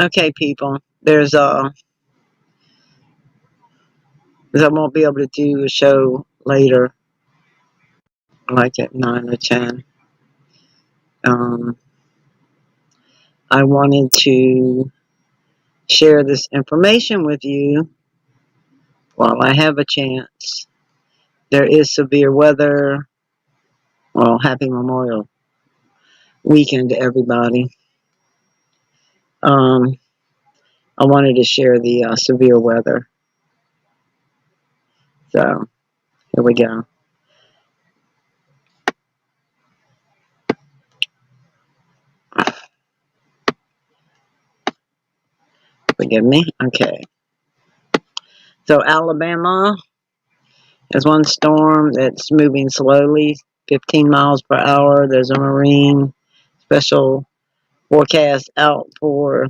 Okay, people. There's I won't be able to do a show later, like at 9 or 10. I wanted to share this information with you while I have a chance. There is severe weather. Well, happy Memorial Weekend to everybody. I wanted to share the severe weather. So, here we go. Forgive me. Okay. So, Alabama is one storm that's moving slowly, 15 miles per hour. There's a marine special forecast out for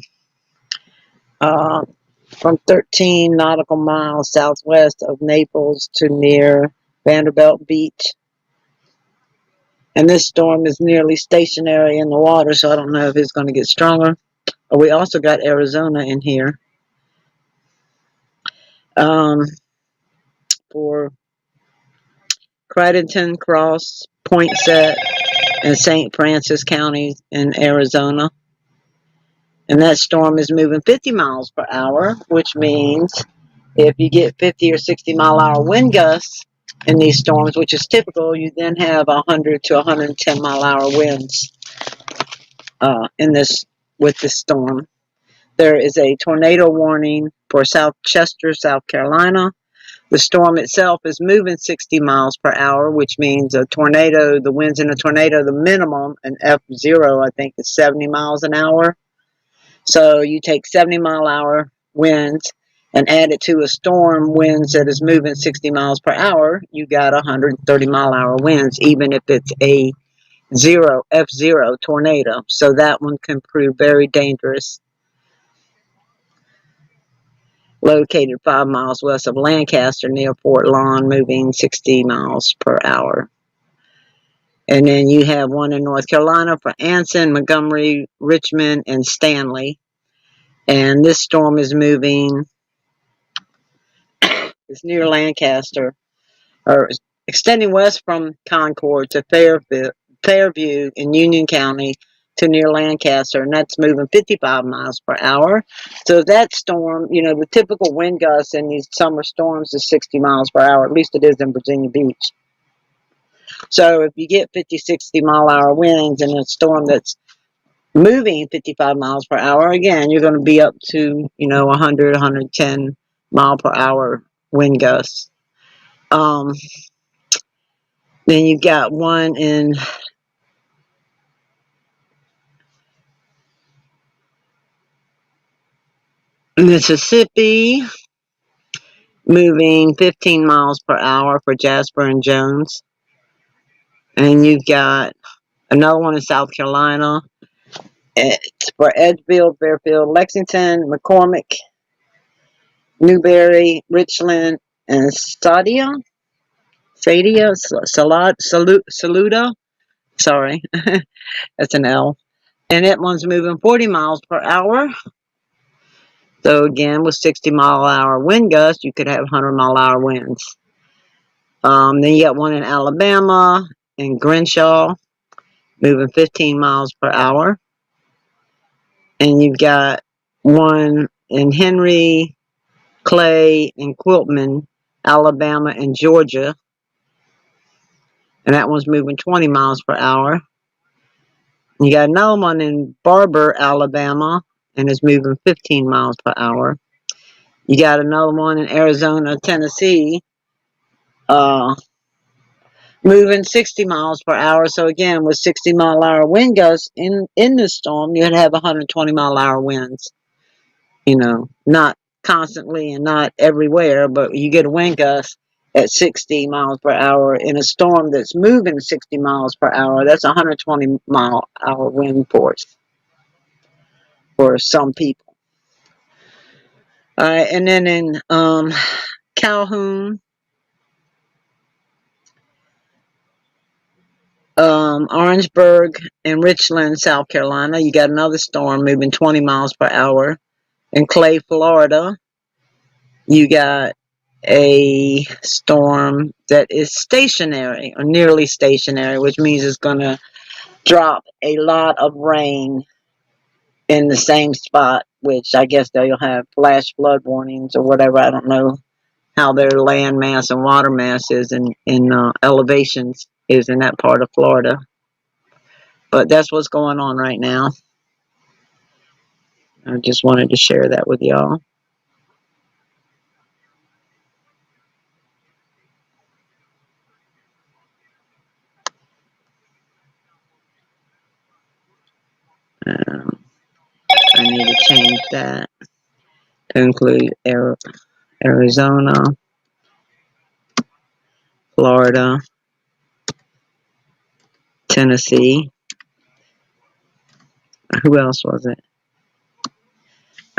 from 13 nautical miles southwest of Naples to near Vanderbilt Beach. And this storm is nearly stationary in the water, so I don't know if it's going to get stronger. We also got Arizona in here. For Cradenton, Cross, Poinsett, and St. Francis counties in Arizona. And that storm is moving 50 miles per hour, which means if you get 50 or 60 mile an hour wind gusts in these storms, which is typical, you then have 100 to 110 mile an hour winds with this storm. There is a tornado warning for South Chester, South Carolina. The storm itself is moving 60 miles per hour, which means a tornado, the winds in a tornado, the minimum, an F0, I think, is 70 miles an hour. So you take 70 mile an hour winds and add it to a storm winds that is moving 60 miles per hour, you got 130 mile an hour winds, even if it's a F0 tornado. So that one can prove very dangerous. Located 5 miles west of Lancaster near Fort Lawn, moving 60 miles per hour. And then you have one in North Carolina for Anson, Montgomery, Richmond, and Stanley. And this storm is moving, it's near Lancaster, or extending west from Concord to Fairview in Union County to near Lancaster, and that's moving 55 miles per hour. So that storm, the typical wind gusts in these summer storms is 60 miles per hour. At least it is in Virginia Beach. So if you get 50, 60 mile an hour winds in a storm that's moving 55 miles per hour, again, you're going to be up to, 100, 110 mile per hour wind gusts. Then you got one in Mississippi, moving 15 miles per hour for Jasper and Jones. And you've got another one in South Carolina. It's for Edgefield, Fairfield, Lexington, McCormick, Newberry, Richland, and Saluda. Sorry, that's an L. And that one's moving 40 miles per hour. So again, with 60 mile an hour wind gusts, you could have 100 mile an hour winds. Then you got one in Alabama, in Crenshaw, moving 15 miles per hour. And you've got one in Henry, Clay, and Quiltman, Alabama, and Georgia. And that one's moving 20 miles per hour. You got another one in Barber, Alabama, and it's moving 15 miles per hour. You got another one in Arizona, Tennessee, moving 60 miles per hour. So again, with 60 mile an hour wind gusts in this storm, you'd have 120 mile an hour winds. Not constantly and not everywhere, but you get a wind gust at 60 miles per hour in a storm that's moving 60 miles per hour. That's 120 mile an hour wind force for some people. All right, and then in Calhoun, Orangeburg and Richland, South Carolina. You got another storm moving 20 miles per hour. In Clay, Florida, you got a storm that is stationary or nearly stationary, which means it's going to drop a lot of rain in the same spot, which I guess they'll have flash flood warnings or whatever. I don't know how their land mass and water mass is in elevations is in that part of Florida. But that's what's going on right now. I just wanted to share that with y'all. I need to change that to include Arizona, Florida, Tennessee. Who else was it?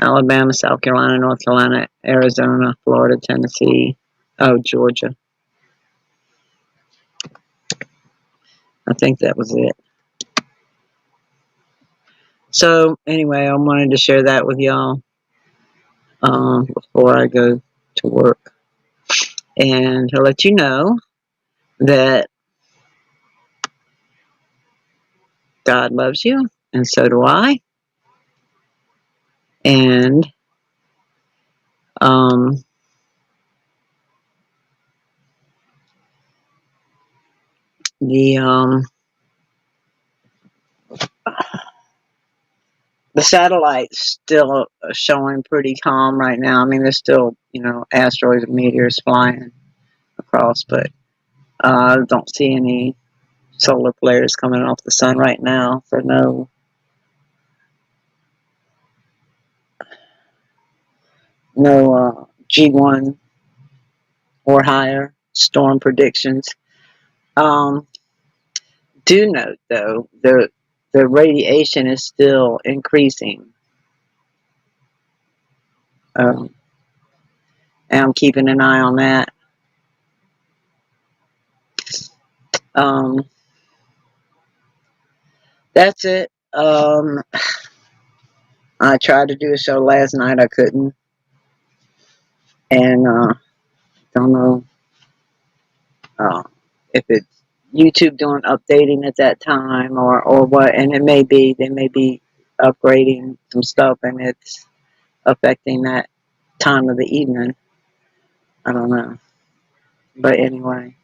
Alabama, South Carolina, North Carolina, Arizona, Florida, Tennessee. Oh, Georgia. I think that was it. So, anyway, I wanted to share that with y'all before I go to work. And to let you know that God loves you, and so do I. And the satellite's still showing pretty calm right now. I mean, there's still, asteroids and meteors flying across, but I don't see any solar flares coming off the sun right now. So no G1 or higher storm predictions. Do note though, the radiation is still increasing. And I'm keeping an eye on that. That's it. I tried to do a show last night. I couldn't. And don't know if it's YouTube doing updating at that time or what. And they may be upgrading some stuff and it's affecting that time of the evening. I don't know. But anyway,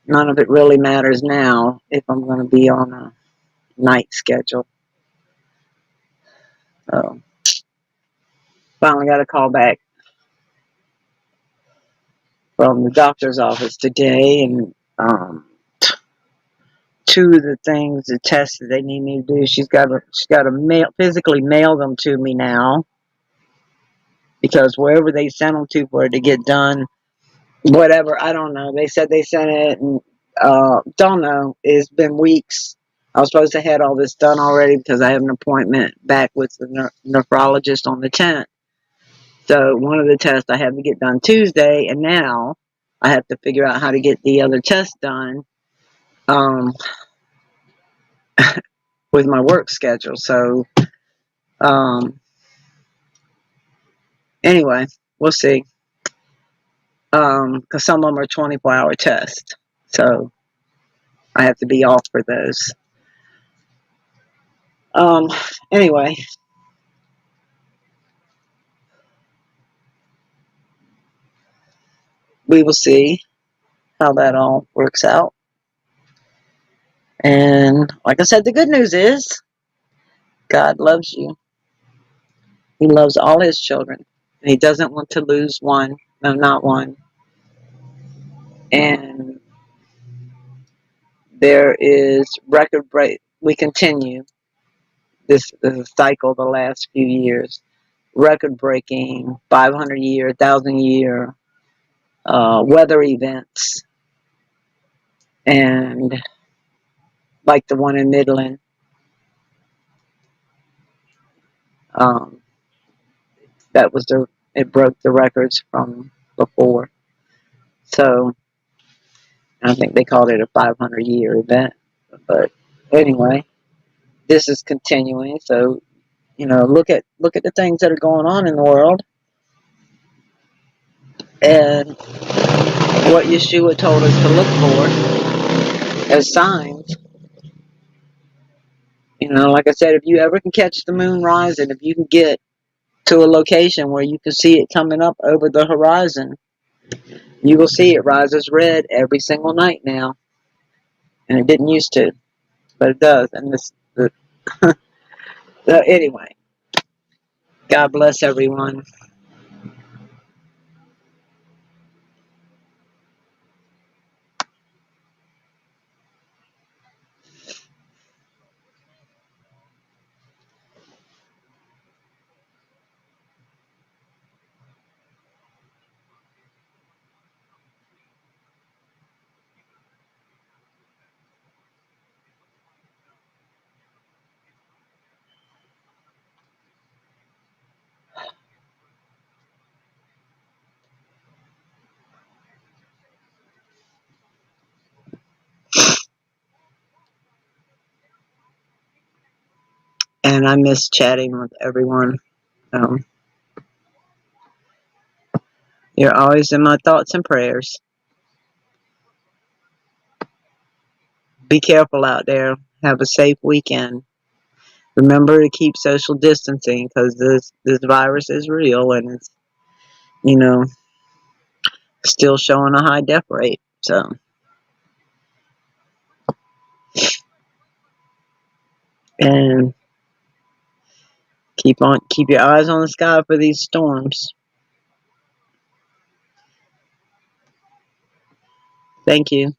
none of it really matters now if I'm going to be on a night schedule. So, finally got a call back from the doctor's office today, and two of the things, the tests that they need me to do, she's got to physically mail them to me now, because wherever they sent them to for it to get done, whatever, I don't know. They said they sent it, and don't know. It's been weeks. I was supposed to have all this done already because I have an appointment back with the nephrologist on the 10th. So one of the tests I have to get done Tuesday, and now I have to figure out how to get the other test done with my work schedule. So anyway, we'll see. Because some of them are 24-hour tests. So I have to be off for those. Anyway. We will see how that all works out. And like I said, the good news is God loves you. He loves all his children. He doesn't want to lose one. No, not one. And there is record break. We continue this cycle the last few years. Record breaking, 500-year, 1,000-year weather events. And like the one in Midland. That was it broke the records from before. So I think they called it a 500-year event. But anyway, this is continuing. So, you know, look at the things that are going on in the world, and what Yeshua told us to look for as signs. You know, like I said, if you ever can catch the moon rising, if you can get to a location where you can see it coming up over the horizon, you will see it rises red every single night now. And it didn't used to, but it does. And anyway, God bless everyone. And I miss chatting with everyone. Um, you're always in my thoughts and prayers. Be careful out there. Have a safe weekend. Remember to keep social distancing, because this virus is real, and it's, you know, still showing a high death rate. So, and keep your eyes on the sky for these storms. Thank you.